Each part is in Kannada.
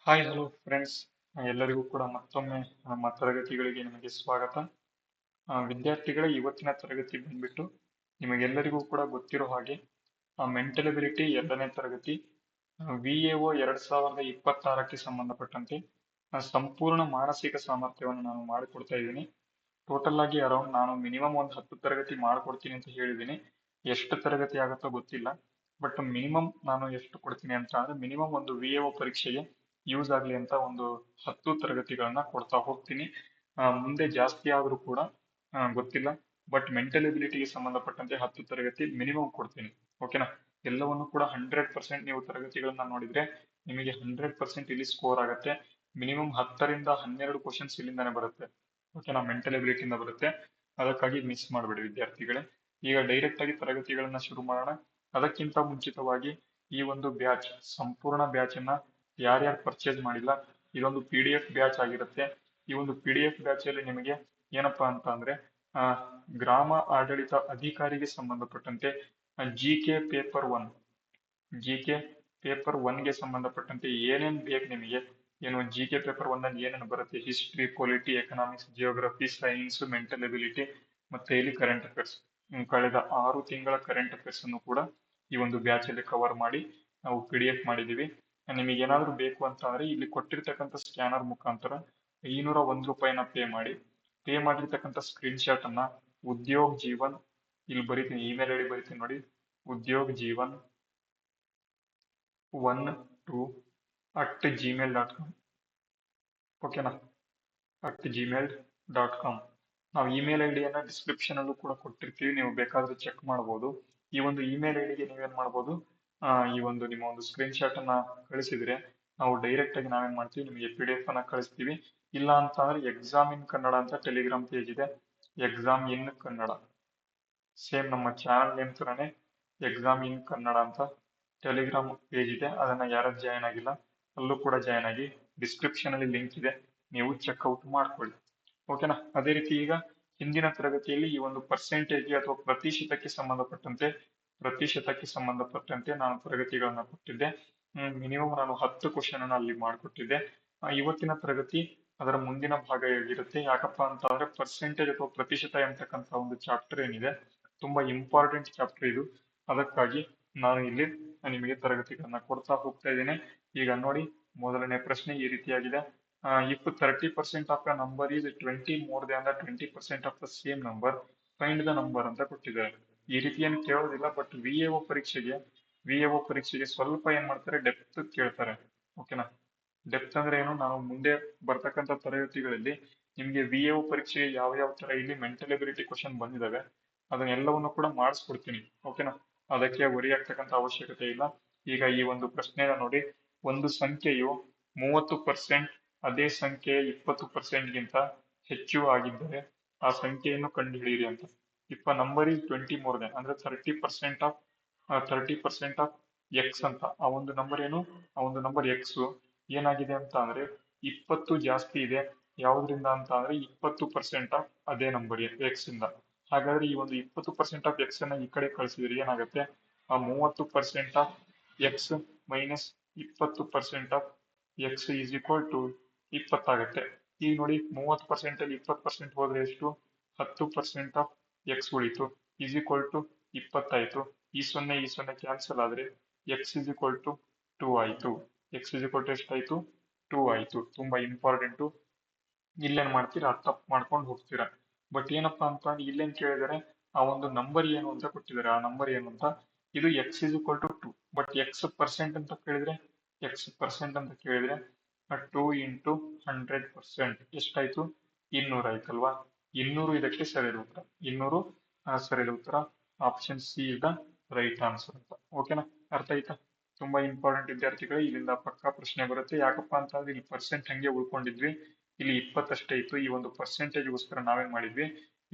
ಹಾಯ್ ಹಲೋ ಫ್ರೆಂಡ್ಸ್, ಎಲ್ಲರಿಗೂ ಕೂಡ ಮತ್ತೊಮ್ಮೆ ನಮ್ಮ ತರಗತಿಗಳಿಗೆ ನಿಮಗೆ ಸ್ವಾಗತ. ವಿದ್ಯಾರ್ಥಿಗಳೇ, ಇವತ್ತಿನ ತರಗತಿ ಬಂದ್ಬಿಟ್ಟು ನಿಮಗೆಲ್ಲರಿಗೂ ಕೂಡ ಗೊತ್ತಿರೋ ಹಾಗೆ ಮೆಂಟಲ್ ಎಬಿಲಿಟಿ 2ನೇ ತರಗತಿ VAO 2026ಕ್ಕೆ ಸಂಬಂಧಪಟ್ಟಂತೆ ಸಂಪೂರ್ಣ ಮಾನಸಿಕ ಸಾಮರ್ಥ್ಯವನ್ನು ನಾನು ಮಾಡಿಕೊಡ್ತಾ ಇದ್ದೀನಿ. ಟೋಟಲ್ ಆಗಿ ಅರೌಂಡ್ ನಾನು ಮಿನಿಮಮ್ ಒಂದು 10 ತರಗತಿ ಮಾಡ್ಕೊಡ್ತೀನಿ ಅಂತ ಹೇಳಿದ್ದೀನಿ. ಎಷ್ಟು ತರಗತಿ ಆಗುತ್ತೋ ಗೊತ್ತಿಲ್ಲ, ಬಟ್ ಮಿನಿಮಮ್ ನಾನು ಎಷ್ಟು ಕೊಡ್ತೀನಿ ಅಂತ ಅಂದ್ರೆ ಮಿನಿಮಮ್ ಒಂದು VAO ಪರೀಕ್ಷೆಗೆ ಯೂಸ್ ಆಗ್ಲಿ ಅಂತ ಒಂದು 10 ತರಗತಿಗಳನ್ನ ಕೊಡ್ತಾ ಹೋಗ್ತೀನಿ. ಮುಂದೆ ಜಾಸ್ತಿ ಆದ್ರೂ ಕೂಡ ಗೊತ್ತಿಲ್ಲ, ಬಟ್ ಮೆಂಟಲ್ ಎಬಿಲಿಟಿಗೆ ಸಂಬಂಧಪಟ್ಟಂತೆ 10 ತರಗತಿ ಮಿನಿಮಮ್ ಕೊಡ್ತೀನಿ. ಓಕೆನಾ? ಎಲ್ಲವನ್ನು ಕೂಡ 100% ನೀವು ತರಗತಿಗಳನ್ನ ನೋಡಿದ್ರೆ ನಿಮಗೆ 100% ಇಲ್ಲಿ ಸ್ಕೋರ್ ಆಗುತ್ತೆ. ಮಿನಿಮಮ್ 10ರಿಂದ 12 ಕ್ವಶನ್ಸ್ ಇಲ್ಲಿಂದಾನೆ ಬರುತ್ತೆ. ಓಕೆನಾ? ಮೆಂಟಲ್ ಎಬಿಲಿಟಿಯಿಂದ ಬರುತ್ತೆ. ಅದಕ್ಕಾಗಿ ಮಿಸ್ ಮಾಡಬೇಡಿ ವಿದ್ಯಾರ್ಥಿಗಳೇ. ಈಗ ಡೈರೆಕ್ಟ್ ಆಗಿ ತರಗತಿಗಳನ್ನ ಶುರು ಮಾಡೋಣ. ಅದಕ್ಕಿಂತ ಮುಂಚಿತವಾಗಿ ಈ ಒಂದು ಬ್ಯಾಚ್, ಸಂಪೂರ್ಣ ಬ್ಯಾಚ್ ಅನ್ನ ಯಾರ್ಯಾರು ಪರ್ಚೇಸ್ ಮಾಡಿಲ್ಲ, ಇದೊಂದು PDF ಬ್ಯಾಚ್ ಆಗಿರುತ್ತೆ. ಈ ಒಂದು PDF ಬ್ಯಾಚ್ ಅಲ್ಲಿ ನಿಮಗೆ ಏನಪ್ಪಾ ಅಂತ ಅಂದ್ರೆ ಗ್ರಾಮ ಆಡಳಿತ ಅಧಿಕಾರಿಗೆ ಸಂಬಂಧಪಟ್ಟಂತೆ GK ಪೇಪರ್ 1, GK ಪೇಪರ್ 1ಗೆ ಸಂಬಂಧಪಟ್ಟಂತೆ ಏನೇನ್ ಬೇಕು ನಿಮಗೆ, ಏನು GK ಪೇಪರ್ 1 ಅಲ್ಲಿ ಏನೇನು ಬರುತ್ತೆ, history, polity, economics, geography, science, mental ability, ಮತ್ತೆ ಇಲ್ಲಿ ಕರೆಂಟ್ ಅಫೇರ್ಸ್. ಕಳೆದ 6 ತಿಂಗಳ ಕರೆಂಟ್ ಅಫೇರ್ಸ್ ಅನ್ನು ಕೂಡ ಈ ಒಂದು ಬ್ಯಾಚ್ ಅಲ್ಲಿ ಕವರ್ ಮಾಡಿ ನಾವು PDF ಮಾಡಿದೀವಿ. ನಿಮಗೆ ಏನಾದ್ರು ಬೇಕು ಅಂತ ಅಂದ್ರೆ ಇಲ್ಲಿ ಕೊಟ್ಟಿರ್ತಕ್ಕಂಥ ಸ್ಕ್ಯಾನರ್ ಮುಖಾಂತರ 501 ರೂಪಾಯಿನ ಪೇ ಮಾಡಿರ್ತಕ್ಕಂಥ ಸ್ಕ್ರೀನ್ ಶಾಟ್ ಅನ್ನ ಉದ್ಯೋಗ್ ಜೀವನ್, ಇಲ್ಲಿ ಬರೀತೀನಿ, ಇಮೇಲ್ ಐಡಿ ಬರೀತೀನಿ ನೋಡಿ, ಉದ್ಯೋಗ್ ಜೀವನ್ 12@gmail.com. ಓಕೆನಾ? @gmail.com. ನಾವು ಇಮೇಲ್ ಐಡಿಯನ್ನ ಡಿಸ್ಕ್ರಿಪ್ಷನ್ ಅಲ್ಲೂ ಕೂಡ ಕೊಟ್ಟಿರ್ತೀವಿ, ನೀವು ಬೇಕಾದ್ರೆ ಚೆಕ್ ಮಾಡಬಹುದು. ಈ ಒಂದು ಇಮೇಲ್ ಐಡಿಗೆ ನೀವೇನ್ ಮಾಡ್ಬೋದು, ಈ ಒಂದು ನಿಮ್ಮ ಒಂದು ಸ್ಕ್ರೀನ್ ಶಾಟ್ ಅನ್ನ ಕಳಿಸಿದ್ರೆ ನಾವು ಡೈರೆಕ್ಟ್ ಆಗಿ ನಾವೇನ್ ಮಾಡ್ತೀವಿ, ನಿಮಗೆ PDF ಅನ್ನ ಕಳಿಸ್ತೀವಿ. ಇಲ್ಲ ಅಂತ ಅಂದ್ರೆ ಎಕ್ಸಾಮ್ ಇನ್ ಕನ್ನಡ ಅಂತ ಟೆಲಿಗ್ರಾಮ್ ಪೇಜ್ ಇದೆ, ಎಕ್ಸಾಮ್ ಇನ್ ಕನ್ನಡ, ಸೇಮ್ ನಮ್ಮ ಚಾನಲ್ ನೇಮ್ ತರಾನೇ ಎಕ್ಸಾಮ್ ಇನ್ ಕನ್ನಡ ಅಂತ ಟೆಲಿಗ್ರಾಮ್ ಪೇಜ್ ಇದೆ. ಅದನ್ನ ಯಾರು ಜಾಯ್ನ್ ಆಗಿಲ್ಲ ಅಲ್ಲೂ ಕೂಡ ಜಾಯ್ನ್ ಆಗಿ, ಡಿಸ್ಕ್ರಿಪ್ಷನ್ ಅಲ್ಲಿ ಲಿಂಕ್ ಇದೆ, ನೀವು ಚೆಕ್ಔಟ್ ಮಾಡ್ಕೊಳ್ಳಿ. ಓಕೆನಾ? ಅದೇ ರೀತಿ ಈಗ ಹಿಂದಿನ ತರಗತಿಯಲ್ಲಿ ಈ ಒಂದು ಪರ್ಸೆಂಟೇಜ್ ಅಥವಾ ಪ್ರತಿಶತಕ್ಕೆ ಸಂಬಂಧಪಟ್ಟಂತೆ ನಾನು ತರಗತಿಗಳನ್ನ ಕೊಟ್ಟಿದ್ದೆ. ಮಿನಿಮಮ್ ನಾನು 10 ಕ್ವಶನ್ ಅನ್ನ ಅಲ್ಲಿ ಮಾಡಿಕೊಟ್ಟಿದ್ದೆ. ಇವತ್ತಿನ ತರಗತಿ ಅದರ ಮುಂದಿನ ಭಾಗ ಹೇಗಿರುತ್ತೆ, ಯಾಕಪ್ಪ ಅಂತ ಅಂದ್ರೆ ಪರ್ಸೆಂಟೇಜ್ ಅಥವಾ ಪ್ರತಿಶತ ಎಂಬತಕ್ಕಂತ ಒಂದು ಚಾಪ್ಟರ್ ಏನಿದೆ, ತುಂಬಾ ಇಂಪಾರ್ಟೆಂಟ್ ಚಾಪ್ಟರ್ ಇದು. ಅದಕ್ಕಾಗಿ ನಾನು ಇಲ್ಲಿ ನಿಮಗೆ ತರಗತಿಗಳನ್ನ ಕೊಡ್ತಾ ಹೋಗ್ತಾ ಇದ್ದೇನೆ. ಈಗ ನೋಡಿ, ಮೊದಲನೇ ಪ್ರಶ್ನೆ ಈ ರೀತಿಯಾಗಿದೆ. if 30% of a number is 20 more than the 20% of the same number, find the number ಅಂತ ಕೊಟ್ಟಿದ್ದಾರೆ. ಈ ರೀತಿ ಏನು ಕೇಳೋದಿಲ್ಲ, ಬಟ್ VAO ಪರೀಕ್ಷೆಗೆ ಸ್ವಲ್ಪ ಏನ್ ಮಾಡ್ತಾರೆ, ಡೆಪ್ತ್ ಕೇಳ್ತಾರೆ. ಓಕೆನಾ? ಡೆಪ್ತ್ ಅಂದ್ರೆ ಏನು, ನಾವು ಮುಂದೆ ಬರ್ತಕ್ಕಂಥ ತರಗತಿಗಳಲ್ಲಿ ನಿಮ್ಗೆ VAO ಪರೀಕ್ಷೆಗೆ ಯಾವ ತರ ಇಲ್ಲಿ ಮೆಂಟಲ್ ಎಬಿಲಿಟಿ ಕ್ವಶನ್ ಬಂದಿದಾವೆ ಅದನ್ನೆಲ್ಲವನ್ನು ಕೂಡ ಮಾಡಿಸ್ಕೊಡ್ತೀನಿ. ಓಕೆನಾ? ಅದಕ್ಕೆ ವರಿ ಆಗ್ತಕ್ಕಂಥ ಅವಶ್ಯಕತೆ ಇಲ್ಲ. ಈಗ ಈ ಒಂದು ಪ್ರಶ್ನೆನ ನೋಡಿ, ಒಂದು ಸಂಖ್ಯೆಯು 30% ಅದೇ ಸಂಖ್ಯೆ 20%ಗಿಂತ ಹೆಚ್ಚು ಆಗಿದ್ದರೆ ಆ ಸಂಖ್ಯೆಯನ್ನು ಕಂಡುಹಿಡಿಯಿರಿ ಅಂತ. If a number is 20 more than ಅಂದ್ರೆ 30% ಆಫ್ ಎಕ್ಸ್ ಅಂತ, ಆ ಒಂದು ನಂಬರ್ ಏನು, ಆ ಒಂದು ನಂಬರ್ ಎಕ್ಸ್ ಏನಾಗಿದೆ ಅಂತ ಅಂದ್ರೆ 20 ಜಾಸ್ತಿ ಇದೆ. ಯಾವ್ದ್ರಿಂದ ಅಂತ ಅಂದ್ರೆ 20% ಆಫ್ ಅದೇ ನಂಬರ್ ಎಕ್ಸ್ ಇಂದ. ಹಾಗಾದ್ರೆ ಈ ಒಂದು 20% ಆಫ್ ಎಕ್ಸ್ ಅನ್ನ ಈ ಕಡೆ ಕಳಿಸಿದ್ರೆ ಏನಾಗುತ್ತೆ, ಆ 30% of X minus 20% of X is equal to 20 ಆಗುತ್ತೆ. ಈಗ ನೋಡಿ, 30% ಅಲ್ಲಿ 20% ಹೋದ್ರೆ ಎಷ್ಟು, 10% ಆಫ್ ಎಕ್ಸ್ ಉಳಿತು, ಈಸ್ ಈಕ್ವಲ್ ಟು 20 ಆಯ್ತು. ಈ 0 ಕ್ಯಾನ್ಸಲ್ ಆದ್ರೆ ಎಕ್ಸ್ ಇಸ್ ಈಕ್ವಲ್ ಟು 2 ಆಯ್ತು. ಎಕ್ಸ್ ಇಸ್ ಈಕ್ವಲ್ ಟು ಎಷ್ಟಾಯ್ತು, 2 ಆಯ್ತು. ತುಂಬಾ ಇಂಪಾರ್ಟೆಂಟು. ಇಲ್ಲೇನ್ ಮಾಡ್ತೀರಾ, ತಪ್ಪು ಮಾಡ್ಕೊಂಡು ಹೋಗ್ತೀರಾ. ಬಟ್ ಏನಪ್ಪಾ ಅಂತ ಇಲ್ಲೇನ್ ಕೇಳಿದರೆ, ಆ ಒಂದು ನಂಬರ್ ಏನು ಅಂತ ಕೊಟ್ಟಿದ್ದಾರೆ, ಆ ನಂಬರ್ ಏನು ಅಂತ, ಇದು X is equal to 2, but X percent ಅಂತ ಕೇಳಿದ್ರೆ 2 ಇಂಟು 100% ಎಷ್ಟಾಯ್ತು, 200 ಆಯ್ತಲ್ವಾ. 200 ಇದಕ್ಕೆ ಸರಿಯಾದ ಉತ್ತರ. 200 ಸರಿಯಾದ ಉತ್ತರ. Option C is the right answer ಅಂತ. ಓಕೆನಾ? ಅರ್ಥ ಆಯ್ತಾ? ತುಂಬಾ ಇಂಪಾರ್ಟೆಂಟ್ ವಿದ್ಯಾರ್ಥಿಗಳು, ಇಲ್ಲಿಂದ ಪಕ್ಕಾ ಪ್ರಶ್ನೆ ಬರುತ್ತೆ. ಯಾಕಪ್ಪ ಅಂತ ಅಂದ್ರೆ ಇಲ್ಲಿ ಪರ್ಸೆಂಟ್ ಹಂಗೆ ಉಳ್ಕೊಂಡಿದ್ವಿ, ಇಲ್ಲಿ 20 ಅಷ್ಟೇ ಇತ್ತು. ಈ ಒಂದು ಪರ್ಸೆಂಟೇಜ್ಗೋಸ್ಕರ ನಾವೇನ್ ಮಾಡಿದ್ವಿ,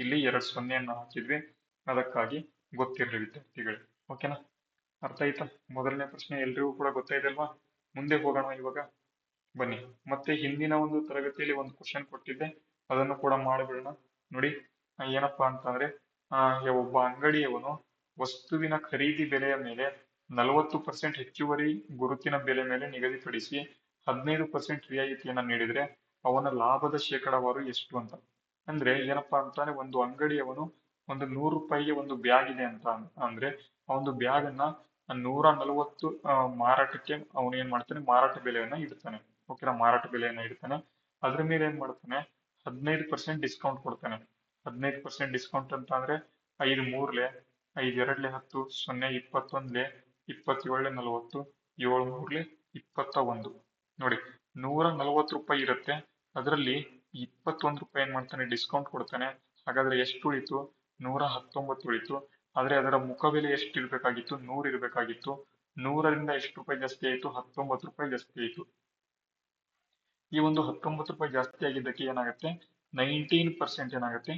ಇಲ್ಲಿ 2 0 ಹಾಕಿದ್ವಿ. ಅದಕ್ಕಾಗಿ ಗೊತ್ತಿರಲಿ ವಿದ್ಯಾರ್ಥಿಗಳು. ಓಕೆನಾ? ಅರ್ಥ ಆಯ್ತಾ? ಮೊದಲನೇ ಪ್ರಶ್ನೆ ಎಲ್ರಿಗೂ ಕೂಡ ಗೊತ್ತಾಯ್ತು ಅಲ್ವಾ. ಮುಂದೆ ಹೋಗೋಣ ಇವಾಗ, ಬನ್ನಿ. ಮತ್ತೆ ಹಿಂದಿನ ಒಂದು ತರಗತಿಯಲ್ಲಿ ಒಂದು ಕ್ವಶನ್ ಕೊಟ್ಟಿದ್ದೆ, ಅದನ್ನು ಕೂಡ ಮಾಡಿಬಿಡೋಣ. ನೋಡಿ, ಏನಪ್ಪಾ ಅಂತಂದ್ರೆ ಒಬ್ಬ ಅಂಗಡಿಯವನು ವಸ್ತುವಿನ ಖರೀದಿ ಬೆಲೆಯ ಮೇಲೆ 40% ಹೆಚ್ಚುವರಿ ಗುರುತಿನ ಬೆಲೆ ಮೇಲೆ ನಿಗದಿಪಡಿಸಿ 15% ರಿಯಾಯಿತಿಯನ್ನ ನೀಡಿದ್ರೆ ಅವನ ಲಾಭದ ಶೇಕಡಾವಾರು ಎಷ್ಟು ಅಂತ. ಅಂದ್ರೆ ಏನಪ್ಪಾ ಅಂತಾನೆ, ಒಂದು ಅಂಗಡಿಯವನು ಒಂದು 100 ರೂಪಾಯಿಗೆ ಒಂದು ಬ್ಯಾಗ್ ಇದೆ ಅಂತ ಅಂದ್ರೆ ಆ ಒಂದು ಬ್ಯಾಗ್ ಅನ್ನ 140 ಮಾರಾಟಕ್ಕೆ ಅವನು ಏನ್ ಮಾಡ್ತಾನೆ, ಮಾರಾಟ ಬೆಲೆಯನ್ನ ಇಡ್ತಾನೆ. ಓಕೆನಾ, ಮಾರಾಟ ಬೆಲೆಯನ್ನ ಇಡ್ತಾನೆ. ಅದ್ರ ಮೇಲೆ ಏನ್ ಮಾಡ್ತಾನೆ, 15% ಡಿಸ್ಕೌಂಟ್ ಕೊಡ್ತಾನೆ. 15% ಡಿಸ್ಕೌಂಟ್ ಅಂತ ಅಂದ್ರೆ 5 ಮೂರ್ಲೆ 5 ಎರಡ್ಲೆ 10, 0 21ಲೆ 27ಲೆ 40, 7 ಮೂರ್ಲೆ 21. ನೋಡಿ, 140 ರೂಪಾಯಿ ಇರುತ್ತೆ, ಅದರಲ್ಲಿ 21 ರೂಪಾಯಿ ಏನ್ ಮಾಡ್ತಾನೆ, ಡಿಸ್ಕೌಂಟ್ ಕೊಡ್ತಾನೆ. ಹಾಗಾದ್ರೆ ಎಷ್ಟು ಉಳಿತು? 119 ಉಳಿತು. ಆದ್ರೆ ಅದರ ಮುಖಬೆಲೆ ಎಷ್ಟು ಇರ್ಬೇಕಾಗಿತ್ತು? 100 ಇರ್ಬೇಕಾಗಿತ್ತು. 100ರಿಂದ ಎಷ್ಟು ರೂಪಾಯಿ ಜಾಸ್ತಿ ಆಯ್ತು? 19 ರೂಪಾಯಿ ಜಾಸ್ತಿ ಆಯ್ತು. ಈ ಒಂದು 19 ರೂಪಾಯಿ ಜಾಸ್ತಿ ಆಗಿದ್ದಕ್ಕೆ ಏನಾಗುತ್ತೆ, 19% ಏನಾಗುತ್ತೆ,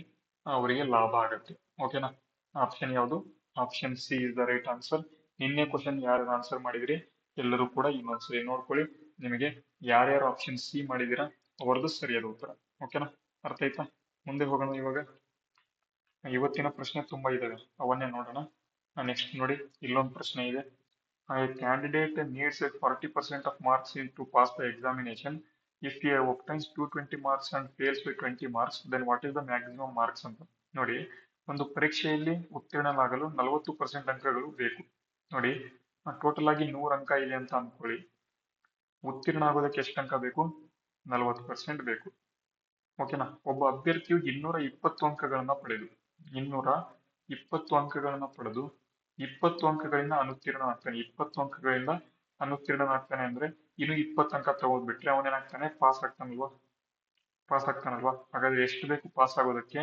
ಅವರಿಗೆ ಲಾಭ ಆಗುತ್ತೆ. ಓಕೆನಾ, ಆಪ್ಷನ್ ಯಾವುದು? Option C is the right answer. ನಿನ್ನೆ ಕ್ವಶನ್ ಯಾರು ಆನ್ಸರ್ ಮಾಡಿದ್ರಿ ಎಲ್ಲರೂ ಕೂಡ ಇನ್ನೊಂದ್ಸರಿ ನೋಡ್ಕೊಳ್ಳಿ. ನಿಮಗೆ ಯಾರ್ಯಾರು ಆಪ್ಷನ್ ಸಿ ಮಾಡಿದಿರಾ ಅವರದ್ದು ಸರಿಯಾದ ಉತ್ತರ. ಓಕೆನಾ, ಅರ್ಥ ಆಯ್ತಾ? ಮುಂದೆ ಹೋಗೋಣ. ಇವಾಗ ಇವತ್ತಿನ ಪ್ರಶ್ನೆ ತುಂಬಾ ಇದಾವೆ, ಅವನ್ನೇ ನೋಡೋಣ. ನೆಕ್ಸ್ಟ್ ನೋಡಿ, ಇಲ್ಲೊಂದು ಪ್ರಶ್ನೆ ಇದೆ. A candidate needs a 40% of marks to pass the examination. If he obtains 220 marks and fails by 20 marks, then what is the maximum marks ಅಂತ. ನೋಡಿ, ಒಂದು ಪರೀಕ್ಷೆಯಲ್ಲಿ ಉತ್ತೀರ್ಣನಾಗಲು 40% ಅಂಕಗಳು ಬೇಕು. ನೋಡಿ, ಟೋಟಲ್ ಆಗಿ 100 ಅಂಕ ಇದೆ ಅಂತ ಅನ್ಕೊಳ್ಳಿ. ಉತ್ತೀರ್ಣ ಆಗೋದಕ್ಕೆ ಎಷ್ಟು ಅಂಕ ಬೇಕು? 40% ಬೇಕು. ಓಕೆನಾ, ಒಬ್ಬ ಅಭ್ಯರ್ಥಿಯು 220 ಅಂಕಗಳನ್ನ ಪಡೆದು 220 ಅಂಕಗಳನ್ನ ಪಡೆದು 20 ಅಂಕಗಳಿಂದ ಅನುತ್ತೀರ್ಣನಾಗ್ತಾನೆ. 20 ಅಂಕಗಳಿಂದ ಅನುತ್ತೀರ್ಣನಾಗ್ತಾನೆ ಅಂದ್ರೆ ಇನ್ನು 20 ಅಂಕ ತಗೊಂಡ್ಬಿಟ್ರೆ ಅವನೇನಾಗ್ತಾನೆ, ಪಾಸ್ ಆಗ್ತಾನಲ್ವಾ? ಪಾಸ್ ಆಗ್ತಾನಲ್ವಾ? ಹಾಗಾದ್ರೆ ಎಷ್ಟು ಬೇಕು ಪಾಸ್ ಆಗೋದಕ್ಕೆ?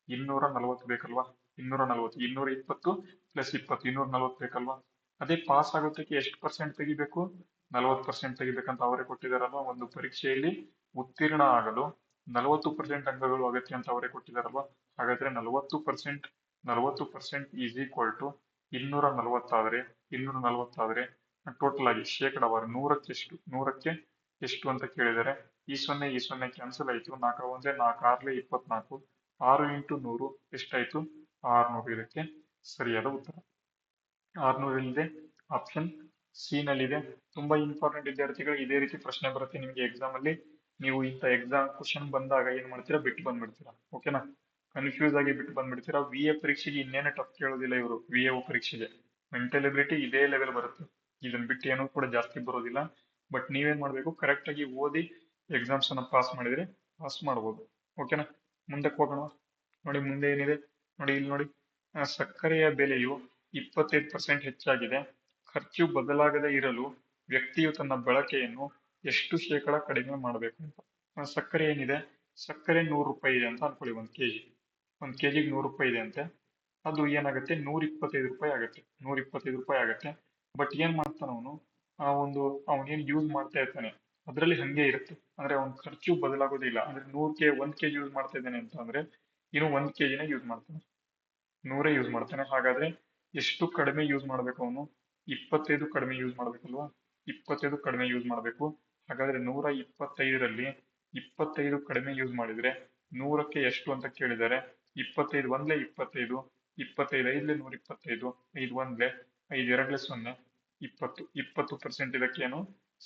240 ಬೇಕಲ್ವಾ? 240, 220 ಪ್ಲಸ್ 20, 240 ಬೇಕಲ್ವಾ? ಅದೇ ಪಾಸ್ ಆಗೋದಕ್ಕೆ ಎಷ್ಟು ಪರ್ಸೆಂಟ್ ತೆಗಿಬೇಕು? 40% ತೆಗಿಬೇಕಂತ ಅವರೇ ಕೊಟ್ಟಿದಾರಲ್ವಾ. ಒಂದು ಪರೀಕ್ಷೆಯಲ್ಲಿ ಉತ್ತೀರ್ಣ ಆಗಲು 40% ಅಂಕಗಳು ಅಗತ್ಯ ಅಂತ ಅವರೇ ಕೊಟ್ಟಿದಾರಲ್ವಾ. ಹಾಗಾದ್ರೆ 40% ಈಸ್ ಈಕ್ವಲ್ ಟು 240 ಆದ್ರೆ ಟೋಟಲ್ ಆಗಿ ಶೇಕಡಾವಾರು 100ಕ್ಕೆ ಎಷ್ಟು ಅಂತ ಕೇಳಿದರೆ, ಈ 0 ಕ್ಯಾನ್ಸಲ್ ಆಯ್ತು. 4 1 4 6 24, 6 ಇಂಟು 100 ಎಷ್ಟಾಯ್ತು? 600. ಇದಕ್ಕೆ ಸರಿಯಾದ ಉತ್ತರ 600 ಇಲ್ಲಿದೆ, ಆಪ್ಷನ್ ಸಿ ನಲ್ಲಿದೆ. ತುಂಬಾ ಇಂಪಾರ್ಟೆಂಟ್ ವಿದ್ಯಾರ್ಥಿಗಳು, ಇದೇ ರೀತಿ ಪ್ರಶ್ನೆ ಬರುತ್ತೆ ನಿಮಗೆ ಎಕ್ಸಾಮ್ ಅಲ್ಲಿ. ನೀವು ಇಂಥ ಎಕ್ಸಾಮ್ ಕ್ವಶನ್ ಬಂದಾಗ ಏನ್ ಮಾಡ್ತೀರಾ, ಬಿಟ್ಟು ಬಂದ್ಬಿಡ್ತೀರಾ. ಓಕೆನಾ, ಕನ್ಫ್ಯೂಸ್ ಆಗಿ ಬಿಟ್ಟು ಬಂದ್ಬಿಡ್ತೀರಾ. VA ಪರೀಕ್ಷೆಗೆ ಇನ್ನೇನು ಟಫ್ ಕೇಳೋದಿಲ್ಲ ಇವರು. VAO ಪರೀಕ್ಷೆಗೆ ಮೆಂಟಲ್ ಎಬಿಲಿಟಿ ಇದೇ ಲೆವೆಲ್ ಬರುತ್ತೆ, ಇದನ್ನ ಬಿಟ್ಟು ಏನೂ ಕೂಡ ಜಾಸ್ತಿ ಬರೋದಿಲ್ಲ. ಬಟ್ ನೀವೇನ್ ಮಾಡ್ಬೇಕು, ಕರೆಕ್ಟ್ ಆಗಿ ಓದಿ ಎಕ್ಸಾಮ್ಸ್ ಅನ್ನ ಪಾಸ್ ಮಾಡಿದ್ರೆ ಪಾಸ್ ಮಾಡ್ಬೋದು. ಓಕೆನಾ, ಮುಂದಕ್ಕೆ ಹೋಗೋಣ. ನೋಡಿ ಮುಂದೆ ಏನಿದೆ ನೋಡಿ, ಇಲ್ಲಿ ನೋಡಿ, ಸಕ್ಕರೆಯ ಬೆಲೆಯು 25% ಹೆಚ್ಚಾಗಿದೆ. ಖರ್ಚು ಬದಲಾಗದೇ ಇರಲು ವ್ಯಕ್ತಿಯು ತನ್ನ ಬಳಕೆಯನ್ನು ಎಷ್ಟು ಶೇಕಡ ಕಡಿಮೆ ಮಾಡಬೇಕು ಅಂತ. ಸಕ್ಕರೆ ಏನಿದೆ, ಸಕ್ಕರೆ 100 ರೂಪಾಯಿ ಇದೆ ಅಂತ ಅನ್ಕೊಳ್ಳಿ. ಒಂದು ಕೆಜಿಗೆ 100 ರೂಪಾಯಿ ಇದೆ ಅಂತೆ. ಅದು ಏನಾಗುತ್ತೆ, 125 ರೂಪಾಯಿ ಆಗುತ್ತೆ. 125 ರೂಪಾಯಿ ಆಗುತ್ತೆ. ಬಟ್ ಏನ್ ಮಾಡ್ತಾನ ಅವನು, ಅವನೇನ್ ಯೂಸ್ ಮಾಡ್ತಾ ಇರ್ತಾನೆ ಅದರಲ್ಲಿ ಹಂಗೆ ಇರುತ್ತೆ. ಅಂದ್ರೆ ಅವ್ನ ಖರ್ಚು ಬದಲಾಗೋದಿಲ್ಲ. ಅಂದ್ರೆ 1 ಕೆಜಿ ಯೂಸ್ ಮಾಡ್ತಾ ಇದ್ದಾನೆ ಅಂತ ಅಂದ್ರೆ ಇನ್ನು 1 ಕೆಜಿನ ಯೂಸ್ ಮಾಡ್ತಾನೆ, 100 ಯೂಸ್ ಮಾಡ್ತಾನೆ. ಹಾಗಾದ್ರೆ ಎಷ್ಟು ಕಡಿಮೆ ಯೂಸ್ ಮಾಡ್ಬೇಕು ಅವನು? 25 ಕಡಿಮೆ ಯೂಸ್ ಮಾಡ್ಬೇಕಲ್ವಾ? 25 ಕಡಿಮೆ ಯೂಸ್ ಮಾಡ್ಬೇಕು. ಹಾಗಾದ್ರೆ 125ರಲ್ಲಿ 25 ಕಡಿಮೆ ಯೂಸ್ ಮಾಡಿದ್ರೆ 100ಕ್ಕೆ ಎಷ್ಟು ಅಂತ ಕೇಳಿದ್ದಾರೆ. 25 1ಲೆ 25, 25 5ಲೆ 125, 5 1ಲೆ 5 2ಲೆ 0, 20% ಇದಕ್ಕೇನು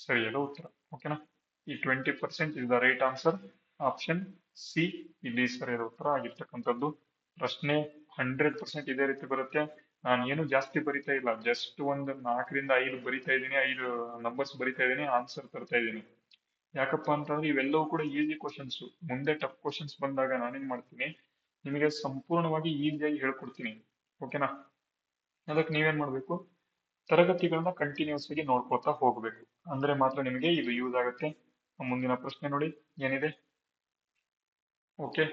ಸರಿಯಾದ ಉತ್ತರ. ಓಕೆನಾ, ಈ 20% is the right answer. Option C ಇಲ್ಲಿ ಸರಿಯಾದ ಉತ್ತರ ಆಗಿರ್ತಕ್ಕಂಥದ್ದು. ಪ್ರಶ್ನೆ 100% ಇದೇ ರೀತಿ ಬರುತ್ತೆ. ನಾನು ಏನು ಜಾಸ್ತಿ ಬರಿತಾ ಇಲ್ಲ, ಜಸ್ಟ್ ಒಂದು 4ರಿಂದ 5 ಬರಿತಾ ಇದ್ದೀನಿ, 5 ನಂಬರ್ಸ್ ಬರಿತಾ ಇದ್ದೀನಿ, ಆನ್ಸರ್ ತರ್ತಾ ಇದ್ದೀನಿ. ಯಾಕಪ್ಪ ಅಂತಂದ್ರೆ ಇವೆಲ್ಲವೂ ಕೂಡ ಈಸಿ ಕ್ವಶನ್ಸ್. ಮುಂದೆ ಟಫ್ ಕ್ವಶನ್ಸ್ ಬಂದಾಗ ನಾನೇನ್ ಮಾಡ್ತೀನಿ, ನಿಮಗೆ ಸಂಪೂರ್ಣವಾಗಿ ಈಸಿಯಾಗಿ ಹೇಳ್ಕೊಡ್ತೀನಿ. ಓಕೆನಾ, ಅದಕ್ಕೆ ನೀವೇನ್ ಮಾಡ್ಬೇಕು, ತರಗತಿಗಳನ್ನ ಕಂಟಿನ್ಯೂಸ್ ಆಗಿ ನೋಡ್ಕೊತಾ ಹೋಗ್ಬೇಕು. ಅಂದ್ರೆ ಮಾತ್ರ ನಿಮಗೆ ಇದು ಯೂಸ್ ಆಗುತ್ತೆ. ಮುಂದಿನ ಪ್ರಶ್ನೆ ನೋಡಿ ಏನಿದೆ. ಓಕೆ,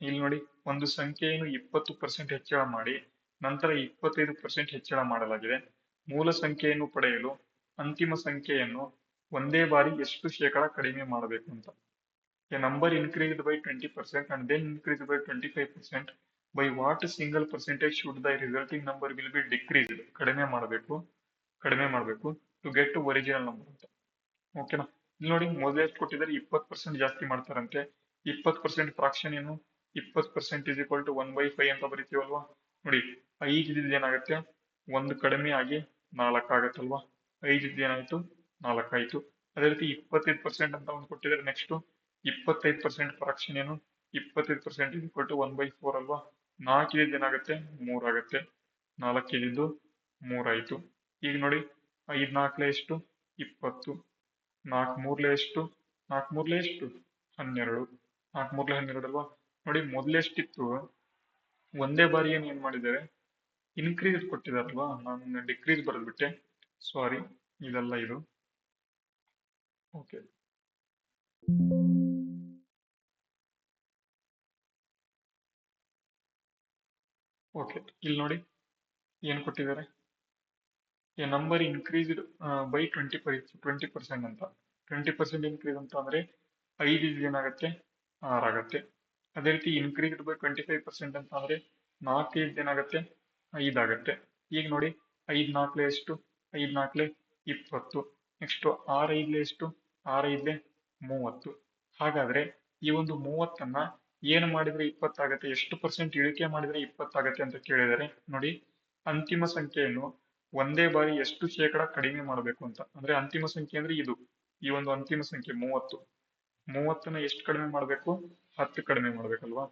ಇಲ್ಲಿ ನೋಡಿ, ಒಂದು ಸಂಖ್ಯೆಯನ್ನು 20% ಹೆಚ್ಚಳ ಮಾಡಿ ನಂತರ 25% ಹೆಚ್ಚಳ ಮಾಡಲಾಗಿದೆ. ಮೂಲ ಸಂಖ್ಯೆಯನ್ನು ಪಡೆಯಲು ಅಂತಿಮ ಸಂಖ್ಯೆಯನ್ನು ಒಂದೇ ಬಾರಿ ಎಷ್ಟು ಶೇಕಡ ಕಡಿಮೆ ಮಾಡಬೇಕು ಅಂತ. A number increased by 20% and then increased by 25%. By what single percentage should the resulting number will be decreased? ಕಡಿಮೆ ಮಾಡಬೇಕು to get to original number ಅಂತ. ಓಕೆನಾ, ಇಲ್ಲಿ ನೋಡಿ, ಮೊದಲೇ ಎಷ್ಟು ಕೊಟ್ಟಿದ್ದಾರೆ, 20% ಜಾಸ್ತಿ ಮಾಡ್ತಾರಂತೆ. 20% ಫ್ರಾಕ್ಷನ್ ಏನು, 20% is equal to 1/5 ಅಂತ ಬರಿತೀವಲ್ವಾ. ನೋಡಿ, 5 ಏನಾಗುತ್ತೆ, 1 ಕಡಿಮೆ ಆಗಿ 4 ಆಗತ್ತಲ್ವಾ. 5 ಏನಾಯ್ತು, 4 ಆಯ್ತು. ಅದೇ ರೀತಿ 25% ಅಂತ ಒಂದು ಕೊಟ್ಟಿದ್ದಾರೆ. ನೆಕ್ಸ್ಟ್ 25% ಫ್ರಾಕ್ಷನ್ ಏನು, 25% ಈಕ್ವಲ್ ಟು 1/4 ಅಲ್ವಾ. 4 ಇದ್ದಿದ್ದು ಏನಾಗುತ್ತೆ, 3 ಆಗುತ್ತೆ. 4 ಇದ್ದಿದ್ದು 3 ಆಯ್ತು. ಈಗ ನೋಡಿ 5 4 ಎಷ್ಟು, 20. 4 3 ಎಷ್ಟು, 4 3 ಎಷ್ಟು, 12. 4 3 12 ಅಲ್ವಾ. ನೋಡಿ ಮೊದಲೆಷ್ಟಿತ್ತು, ಒಂದೇ ಬಾರಿ ಏನ್ ಮಾಡಿದ್ದಾರೆ, ಇನ್ಕ್ರೀಸ್ ಕೊಟ್ಟಿದಾರಲ್ವಾ. ನಾನು ಡಿಕ್ರೀಸ್ ಬರೆದ್ಬಿಟ್ಟೆ, ಸಾರಿ, ಇದಲ್ಲ ಇದು. ಓಕೆ, ಓಕೆ, ಇಲ್ಲಿ ನೋಡಿ ಏನ್ ಕೊಟ್ಟಿದ್ದಾರೆ, ಎ ನಂಬರ್ ಇನ್ಕ್ರೀಸ್ಡ್ ಬೈ 20% ಅಂತ. 20% ಇನ್ಕ್ರೀಸ್ ಅಂತ ಅಂದ್ರೆ 5 ಏನಾಗುತ್ತೆ, 6 ಆಗುತ್ತೆ. ಅದೇ ರೀತಿ ಇನ್ಕ್ರೀಸ್ಡ್ ಬೈ 25% ಅಂತ ಅಂದ್ರೆ 4 ಏನಾಗುತ್ತೆ, 5 ಆಗುತ್ತೆ. ಈಗ ನೋಡಿ 5 4 ಎಷ್ಟು, 5 4 20. ನೆಕ್ಸ್ಟ್ 6 5 ಎಷ್ಟು, 6 5 30. ಹಾಗಾದ್ರೆ ಈ ಒಂದು 30ನ್ನ ಏನು ಮಾಡಿದ್ರೆ 20 ಆಗುತ್ತೆ, ಎಷ್ಟು ಪರ್ಸೆಂಟ್ ಇಳಿಕೆ ಮಾಡಿದ್ರೆ 20 ಆಗುತ್ತೆ ಅಂತ ಕೇಳಿದರೆ, ನೋಡಿ ಅಂತಿಮ ಸಂಖ್ಯೆಯನ್ನು ಒಂದೇ ಬಾರಿ ಎಷ್ಟು ಶೇಕಡ ಕಡಿಮೆ ಮಾಡಬೇಕು ಅಂತ. ಅಂದ್ರೆ ಅಂತಿಮ ಸಂಖ್ಯೆ ಅಂದ್ರೆ ಇದು, ಈ ಒಂದು ಅಂತಿಮ ಸಂಖ್ಯೆ 30. 30ನ್ನ ಎಷ್ಟು ಕಡಿಮೆ ಮಾಡಬೇಕು, 10 ಕಡಿಮೆ ಮಾಡ್ಬೇಕಲ್ವಾ.